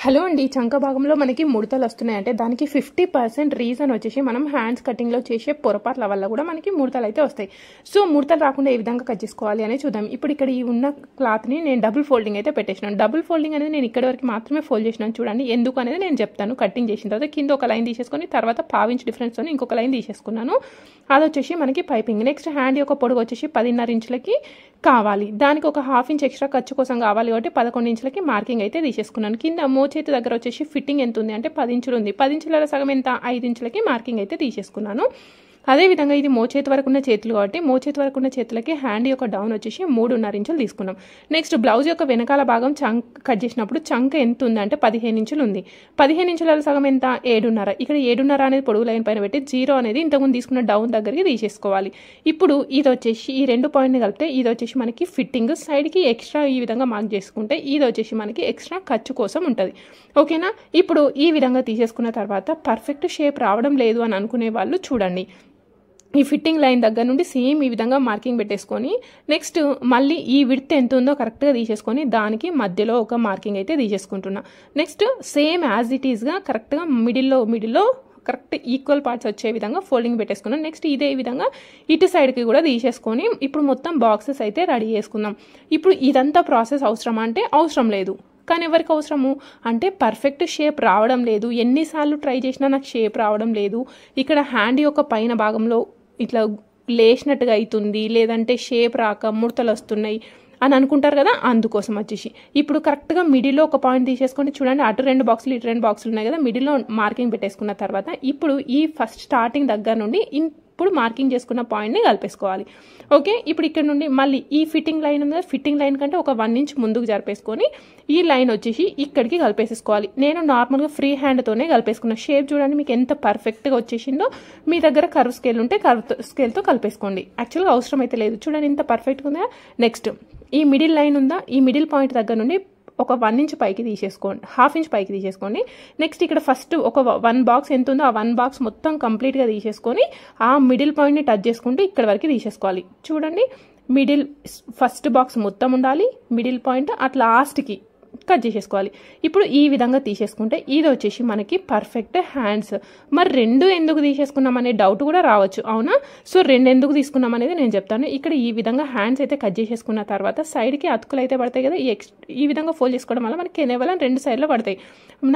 Hello అండి. చంక భాగంలో మనకి ముడతలు వస్తున్నాయంటే దానికి 50% రీజన్ వచ్చేసి మనం హ్యాండ్స్ కటింగ్లో చేసే పొరపాట్ల వల్ల కూడా మనకి ముడతలు అయితే వస్తాయి. సో ముడతలు రాకుండా ఏ విధంగా కట్ చేసుకోవాలి అనేది చూద్దాం. ఇప్పుడు ఇక్కడ ఈ ఉన్న క్లాత్ని నేను డబుల్ ఫోల్డింగ్ అయితే పెట్టేసినాను. డబుల్ ఫోల్డింగ్ అనేది నేను ఇక్కడ వరకు మాత్రమే ఫోల్డ్ చేసినాను. చూడండి ఎందుకు అనేది నేను చెప్తాను. కటింగ్ చేసిన తర్వాత కింద ఒక లైన్ తీసేసుకొని తర్వాత 1/2 ఇంచ్ డిఫరెన్స్తో ఇంకొక లైన్ తీసేసుకున్నాను. అది వచ్చేసి మనకి పైపింగ్. నెక్స్ట్ హ్యాండ్ యొక్క పొడుగు వచ్చేసి 10.5 ఇంచులకి కావాలి. దానికి ఒక 1/2 ఇంచ్ ఎక్స్ట్రా ఖర్చు కోసం కావాలి కాబట్టి 11 ఇంచులకి మార్కింగ్ అయితే తీసేసుకున్నాను. కింద మోచేతి దగ్గర వచ్చేసి ఫిట్టింగ్ ఎంత ఉంది అంటే 10 ఇంచులు ఉంది. 10 ఇంచుల సగం ఎంత 5 ఇంచులకి మార్కింగ్ అయితే తీసేసుకున్నాను. అదేవిధంగా ఇది మోచేతి వరకు ఉన్న చేతులు కాబట్టి మోచేతి వరకు ఉన్న చేతులకి హ్యాండ్ యొక్క డౌన్ వచ్చేసి 3.5 ఇంచులు తీసుకున్నాం. నెక్స్ట్ బ్లౌజ్ యొక్క వెనకాల భాగం చంక్ కట్ చేసినప్పుడు చంక ఎంత ఉంది అంటే 15 ఇంచులు ఉంది. 15 ఇంచుల సగం ఎంత 7.5. ఇక్కడ 7.5 అనేది పొడుగు లైన్ పైన పెట్టి 0 అనేది ఇంతకుముందు తీసుకున్న డౌన్ దగ్గరికి తీసేసుకోవాలి. ఇప్పుడు ఇది వచ్చేసి ఈ రెండు పాయింట్ని కలిపితే ఇది వచ్చేసి మనకి ఫిట్టింగ్. సైడ్కి ఎక్స్ట్రా ఈ విధంగా మార్క్ చేసుకుంటే ఇది వచ్చేసి మనకి ఎక్స్ట్రా ఖర్చు కోసం ఉంటుంది. ఓకేనా. ఇప్పుడు ఈ విధంగా తీసేసుకున్న తర్వాత పర్ఫెక్ట్ షేప్ రావడం లేదు అని అనుకునే వాళ్ళు చూడండి, ఈ ఫిట్టింగ్ లైన్ దగ్గర నుండి సేమ్ ఈ విధంగా మార్కింగ్ పెట్టేసుకొని నెక్స్ట్ మళ్ళీ ఈ విడ్త్ ఎంత ఉందో కరెక్ట్గా తీసేసుకొని దానికి మధ్యలో ఒక మార్కింగ్ అయితే తీసేసుకుంటున్నా. నెక్స్ట్ సేమ్ యాజ్ ఇట్ ఈస్గా కరెక్ట్గా మిడిల్లో కరెక్ట్ ఈక్వల్ పార్ట్స్ వచ్చే విధంగా ఫోల్డింగ్ పెట్టేసుకున్నాం. నెక్స్ట్ ఇదే విధంగా ఇటు సైడ్కి కూడా తీసేసుకొని ఇప్పుడు మొత్తం బాక్సెస్ అయితే రెడీ చేసుకుందాం. ఇప్పుడు ఇదంతా ప్రాసెస్ అవసరమా అంటే అవసరం లేదు. కానీ ఎవరికి అవసరము అంటే పర్ఫెక్ట్ షేప్ రావడం లేదు, ఎన్నిసార్లు ట్రై చేసినా నాకు షేప్ రావడం లేదు, ఇక్కడ హ్యాండ్ యొక్క పైన భాగంలో ఇట్లా లేచినట్టుగా అవుతుంది, లేదంటే షేప్ రాక ముడతలు వస్తున్నాయి అని అనుకుంటారు కదా. అందుకోసం వచ్చేసి ఇప్పుడు కరెక్ట్గా మిడిల్లో ఒక పాయింట్ తీసేసుకొని చూడండి, అటు 2 బాక్సులు ఇటు 2 బాక్సులు ఉన్నాయి కదా, మిడిల్లో మార్కింగ్ పెట్టేసుకున్న తర్వాత ఇప్పుడు ఈ ఫస్ట్ స్టార్టింగ్ దగ్గర నుండి ఇప్పుడు మార్కింగ్ చేసుకున్న పాయింట్ని కలిపేసుకోవాలి. ఓకే. ఇప్పుడు ఇక్కడ నుండి మళ్ళీ ఈ ఫిట్టింగ్ లైన్ ఉంది కదా, ఫిట్టింగ్ లైన్ కంటే ఒక 1 ఇంచ్ ముందుకు జరిపేసుకొని ఈ లైన్ వచ్చేసి ఇక్కడికి కలిపేసుకోవాలి. నేను నార్మల్గా ఫ్రీ హ్యాండ్తోనే కలిపేసుకున్న. షేప్ చూడండి మీకు ఎంత పర్ఫెక్ట్గా వచ్చేసిందో. మీ దగ్గర కర్వ్ స్కేల్ ఉంటే కర్వ్ స్కేల్తో కలిపేసుకోండి. యాక్చువల్గా అవసరం అయితే లేదు. చూడండి ఎంత పర్ఫెక్ట్గా ఉందా. నెక్స్ట్ ఈ మిడిల్ లైన్ ఉందా, ఈ మిడిల్ పాయింట్ దగ్గర నుండి ఒక 1 ఇంచ్ పైకి తీసేసుకోండి, 1/2 ఇంచ్ పైకి తీసేసుకోండి. నెక్స్ట్ ఇక్కడ ఫస్ట్ ఒక 1 బాక్స్ ఎంత ఉందో ఆ 1 బాక్స్ మొత్తం కంప్లీట్గా తీసేసుకొని ఆ మిడిల్ పాయింట్ని టచ్ చేసుకుంటూ ఇక్కడ వరకు తీసేసుకోవాలి. చూడండి మిడిల్ ఫస్ట్ బాక్స్ మొత్తం ఉండాలి, మిడిల్ పాయింట్ అట్లా లాస్ట్కి కట్ చేసేసుకోవాలి. ఇప్పుడు ఈ విధంగా తీసేసుకుంటే ఇది వచ్చేసి మనకి పర్ఫెక్ట్ హ్యాండ్స్. మరి 2 ఎందుకు తీసేసుకున్నాం అనే డౌట్ కూడా రావచ్చు, అవునా. సో 2 ఎందుకు తీసుకున్నాం అనేది నేను చెప్తాను. ఇక్కడ ఈ విధంగా హ్యాండ్స్ అయితే కట్ చేసేసుకున్న తర్వాత సైడ్కి అతుకులు అయితే పడతాయి కదా, ఈ విధంగా ఫోల్డ్ చేసుకోవడం వల్ల మనకి కేవలం 2 సైడ్లో పడతాయి.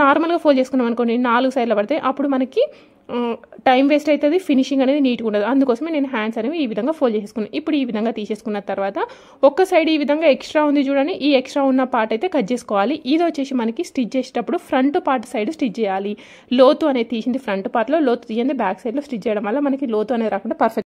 నార్మల్గా ఫోల్డ్ చేసుకున్నాం అనుకోండి 4 సైడ్లో పడతాయి. అప్పుడు మనకి టైం వేస్ట్ అవుతుంది, ఫినిషింగ్ అనేది నీట్గా ఉండదు. అందుకోసమే నేను హ్యాండ్స్ అనేవి ఈ విధంగా ఫోల్డ్ చేసుకున్నాను. ఇప్పుడు ఈ విధంగా తీసేసుకున్న తర్వాత ఒక్క సైడ్ ఈ విధంగా ఎక్స్ట్రా ఉంది చూడండి, ఈ ఎక్స్ట్రా ఉన్న పార్ట్ అయితే కట్ చేసుకోవాలి. ఇది వచ్చేసి మనకి స్టిచ్ చేసేటప్పుడు ఫ్రంట్ పార్ట్ సైడ్ స్టిచ్ చేయాలి. లోతు అనేది తీసింది ఫ్రంట్ పార్ట్లో, లోతు తీయండి బ్యాక్ సైడ్లో స్టిచ్ చేయడం వల్ల మనకి లోతు అనేది రాకుండా పర్ఫెక్ట్